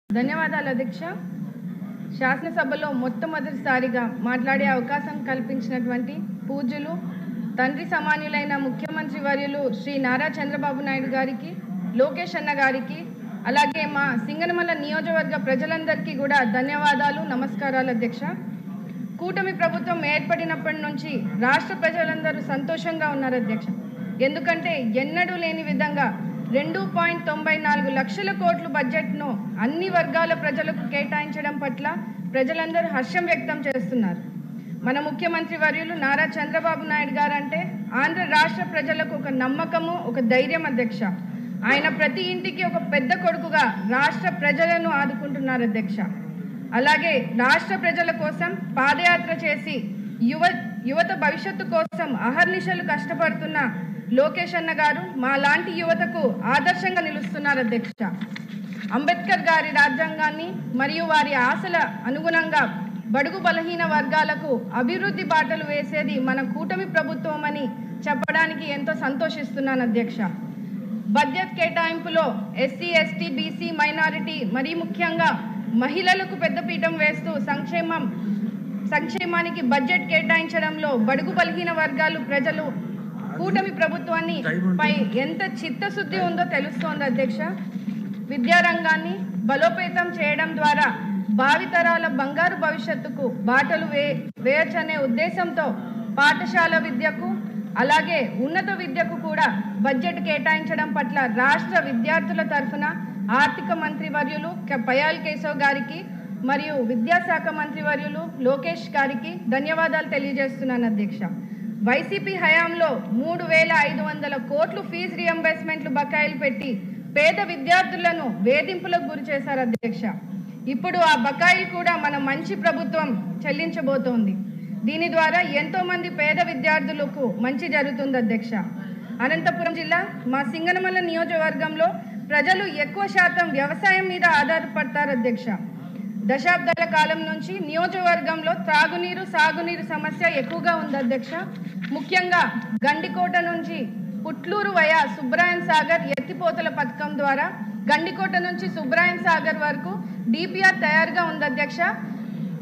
ధన్యవాదాలు అధ్యక్ష. శాసనసభలో మొట్టమొదటిసారిగా మాట్లాడే అవకాశం కల్పించినటువంటి పూజ్యులు తండ్రి సమానులైన ముఖ్యమంత్రి వర్యులు శ్రీ నారా చంద్రబాబు నాయుడు గారికి, లోకేష్ అన్న గారికి, అలాగే మా సింగనమల నియోజకవర్గ ప్రజలందరికీ కూడా ధన్యవాదాలు, నమస్కారాలు అధ్యక్ష. కూటమి ప్రభుత్వం ఏర్పడినప్పటి నుంచి రాష్ట్ర ప్రజలందరూ సంతోషంగా ఉన్నారు అధ్యక్ష. ఎందుకంటే ఎన్నడూ లేని విధంగా 2.94 లక్షల కోట్ల బడ్జెట్ను అన్ని వర్గాల ప్రజలకు కేటాయించడం పట్ల ప్రజలందరూ హర్షం వ్యక్తం చేస్తున్నారు. మన ముఖ్యమంత్రి వర్యులు నారా చంద్రబాబు నాయుడు గారు అంటే ఆంధ్ర రాష్ట్ర ప్రజలకు ఒక నమ్మకము, ఒక ధైర్యం అధ్యక్ష. ఆయన ప్రతి ఇంటికి ఒక పెద్ద కొడుకుగా రాష్ట్ర ప్రజలను ఆదుకుంటున్నారు అధ్యక్ష. అలాగే రాష్ట్ర ప్రజల కోసం పాదయాత్ర చేసి యువత భవిష్యత్తు కోసం అహర్నిశలు కష్టపడుతున్న లోకేష్ అన్న గారు మా లాంటి యువతకు ఆదర్శంగా నిలుస్తున్నారు అధ్యక్ష. అంబేద్కర్ గారి రాజ్యాంగాన్ని మరియు వారి ఆశల అనుగుణంగా బడుగు బలహీన వర్గాలకు అభివృద్ధి బాటలు వేసేది మన కూటమి ప్రభుత్వం అని చెప్పడానికి ఎంతో సంతోషిస్తున్నాను అధ్యక్ష. బడ్జెట్ కేటాయింపులో ఎస్సీ, ఎస్టీ, బీసీ, మైనారిటీ మరీ ముఖ్యంగా మహిళలకు పెద్దపీఠం వేస్తూ సంక్షేమానికి బడ్జెట్ కేటాయించడంలో బడుగు బలహీన వర్గాలు ప్రజలు కూటమి ప్రభుత్వాన్ని పై ఎంత చిత్తశుద్ధి ఉందో తెలుస్తోంది అధ్యక్ష. విద్యారంగాన్ని బలోపేతం చేయడం ద్వారా భావితరాల బంగారు భవిష్యత్తుకు బాటలు వేయచ్చనే ఉద్దేశంతో పాఠశాల విద్యకు అలాగే ఉన్నత విద్యకు కూడా బడ్జెట్ కేటాయించడం పట్ల రాష్ట్ర విద్యార్థుల తరఫున ఆర్థిక మంత్రి వర్యులు పయాల్ కేశవ్ గారికి మరియు విద్యాశాఖ మంత్రి వర్యులు లోకేష్ గారికి ధన్యవాదాలు తెలియజేస్తున్నాను అధ్యక్ష. వైసీపీ హయాంలో 3,500 కోట్లు ఫీజు రియంబర్స్మెంట్లు బకాయిలు పెట్టి పేద విద్యార్థులను వేధింపులకు గురి చేశారు అధ్యక్ష. ఇప్పుడు ఆ బకాయిలు కూడా మన మంచి ప్రభుత్వం చెల్లించబోతోంది. దీని ద్వారా ఎంతో మంది పేద విద్యార్థులకు మంచి జరుగుతుంది అధ్యక్ష. అనంతపురం జిల్లా మా సింగనమల నియోజకవర్గంలో ప్రజలు ఎక్కువ శాతం వ్యవసాయం మీద ఆధారపడతారు అధ్యక్ష. దశాబ్దాల కాలం నుంచి నియోజకవర్గంలో త్రాగునీరు, సాగునీరు సమస్య ఎక్కువగా ఉంది అధ్యక్ష. ముఖ్యంగా గండికోట నుంచి పుట్లూరు వయా సుబ్రాయన్ సాగర్ ఎత్తిపోతల పథకం ద్వారా గండికోట నుంచి సుబ్రాయన్ సాగర్ వరకు డిపిఆర్ తయారుగా ఉంది అధ్యక్ష.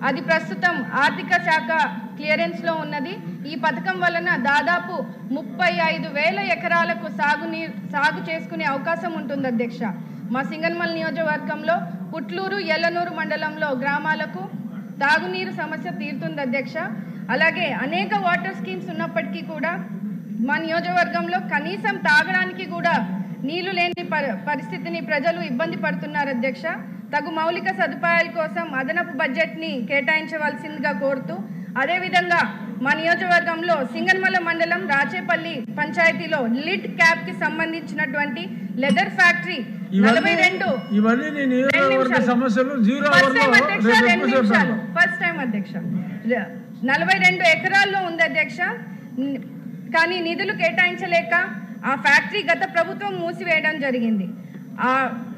అది ప్రస్తుతం ఆర్థిక శాఖ క్లియరెన్స్లో ఉన్నది. ఈ పథకం వలన దాదాపు 35,000 ఎకరాలకు సాగు చేసుకునే అవకాశం ఉంటుంది అధ్యక్ష. మా సింగనమల నియోజకవర్గంలో పుట్లూరు, ఎల్లనూరు మండలంలో గ్రామాలకు తాగునీరు సమస్య తీరుతుంది అధ్యక్ష. అలాగే అనేక వాటర్ స్కీమ్స్ ఉన్నప్పటికీ కూడా మా నియోజకవర్గంలో కనీసం తాగడానికి కూడా నీళ్లు లేని పరిస్థితిని ప్రజలు ఇబ్బంది పడుతున్నారు అధ్యక్ష. తగు మౌలిక సదుపాయాల కోసం అదనపు బడ్జెట్ని కేటాయించవలసిందిగా కోరుతూ, అదేవిధంగా మా నియోజకవర్గంలో సింగనమల మండలం రాచేపల్లి పంచాయతీలో లిడ్ క్యాప్ కి సంబంధించినటువంటి లెదర్ ఫ్యాక్టరీ 42 ఎకరాల్లో ఉంది అధ్యక్ష. కానీ నిధులు కేటాయించలేక ఆ ఫ్యాక్టరీ గత ప్రభుత్వం మూసివేయడం జరిగింది. ఆ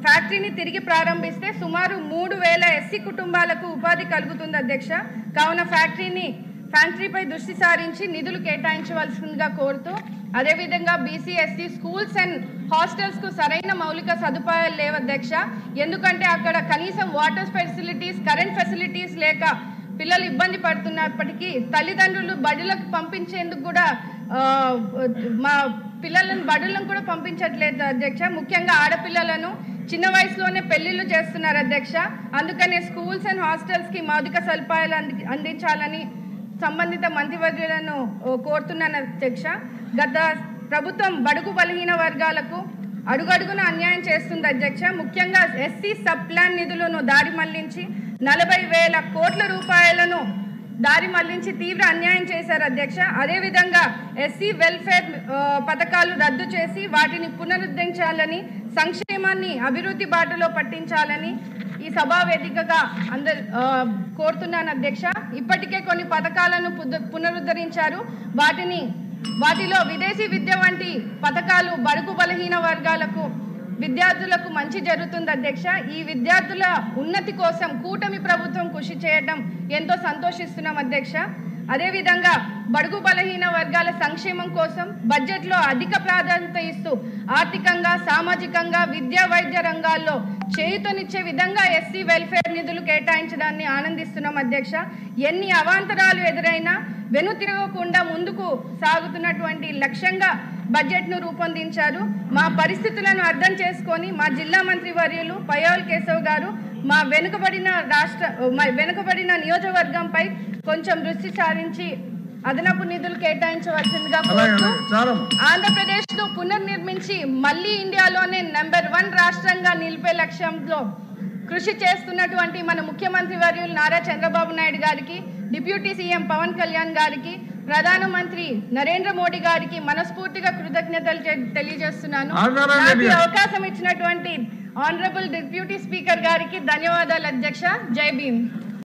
ఫ్యాక్టరీని తిరిగి ప్రారంభిస్తే సుమారు 3,000 ఎస్సీ కుటుంబాలకు ఉపాధి కలుగుతుంది అధ్యక్ష. కావున ఫ్యాక్టరీపై దృష్టి సారించి నిధులు కేటాయించవలసిందిగా కోరుతూ, అదేవిధంగా బీసీ, ఎస్సీ స్కూల్స్ అండ్ హాస్టల్స్కు సరైన మౌలిక సదుపాయాలు లేవు అధ్యక్ష. ఎందుకంటే అక్కడ కనీసం వాటర్ ఫెసిలిటీస్, కరెంట్ ఫెసిలిటీస్ లేక పిల్లలు ఇబ్బంది పడుతున్నప్పటికీ తల్లిదండ్రులు బడులకు పంపించేందుకు కూడా మా పిల్లలను బడులను కూడా పంపించట్లేదు అధ్యక్ష. ముఖ్యంగా ఆడపిల్లలను చిన్న వయసులోనే పెళ్లిళ్ళు చేస్తున్నారు అధ్యక్ష. అందుకనే స్కూల్స్ అండ్ హాస్టల్స్కి మౌలిక సదుపాయాలు అందించాలని సంబంధిత మంత్రివర్యులను కోరుతున్నాను అధ్యక్ష. గత ప్రభుత్వం బడుగు బలహీన వర్గాలకు అడుగడుగున అన్యాయం చేస్తుంది అధ్యక్ష. ముఖ్యంగా ఎస్సీ సబ్ ప్లాన్ నిధులను దారి మళ్లించి 40,000 కోట్ల రూపాయలను దారి మళ్లించి తీవ్ర అన్యాయం చేశారు అధ్యక్ష. అదేవిధంగా ఎస్సీ వెల్ఫేర్ పథకాలు రద్దు చేసి వాటిని పునరుద్ధరించాలని, సంక్షేమాన్ని అభివృద్ధి బాటలో పట్టించాలని ఈ సభా వేదికగా కోరుతున్నాను అధ్యక్ష. ఇప్పటికే కొన్ని పథకాలను పునరుద్ధరించారు. వాటిలో విదేశీ విద్య వంటి పథకాలు బడుగు బలహీన వర్గాలకు విద్యార్థులకు మంచి జరుగుతుంది అధ్యక్ష. ఈ విద్యార్థుల ఉన్నతి కోసం కూటమి ప్రభుత్వం కృషి చేయడం ఎంతో సంతోషిస్తున్నాం అధ్యక్ష. అదేవిధంగా బడుగు బలహీన వర్గాల సంక్షేమం కోసం బడ్జెట్లో అధిక ప్రాధాన్యత ఇస్తూ ఆర్థికంగా, సామాజికంగా, విద్యా, వైద్య రంగాల్లో చేయూతనిచ్చే విధంగా ఎస్సీ వెల్ఫేర్ నిధులు కేటాయించడాన్ని ఆనందిస్తున్నాం అధ్యక్ష. ఎన్ని అవాంతరాలు ఎదురైనా వెనుతిరగకుండా ముందుకు సాగుతున్నటువంటి లక్ష్యంగా బడ్జెట్ను రూపొందించారు. మా పరిస్థితులను అర్థం చేసుకొని మా జిల్లా మంత్రి వర్యులు పయ్యావుల కేశవ్ గారు మా వెనుకబడిన నియోజకవర్గంపై కొంచెం దృష్టి సారించి అదనపు నిధులు కేటాయించవలసిందిగా కోరుతూ ఆంధ్రప్రదేశ్ ను పునర్నిర్మించి మళ్లీ ఇండియాలోనే నెంబర్ 1 రాష్ట్రంగా నిలిపే లక్ష్యంలో కృషి చేస్తున్నటువంటి మన ముఖ్యమంత్రి వర్యులు నారా చంద్రబాబు నాయుడు గారికి, డిప్యూటీ సీఎం పవన్ కళ్యాణ్ గారికి, ప్రధానమంత్రి నరేంద్ర మోడీ గారికి మనస్ఫూర్తిగా కృతజ్ఞతలు తెలియజేస్తున్నాను. నాకు అవకాశం ఇచ్చినటువంటి ఆనరబుల్ డిప్యూటీ స్పీకర్ గారికి ధన్యవాదాలు అధ్యక్ష. జై భీమ్.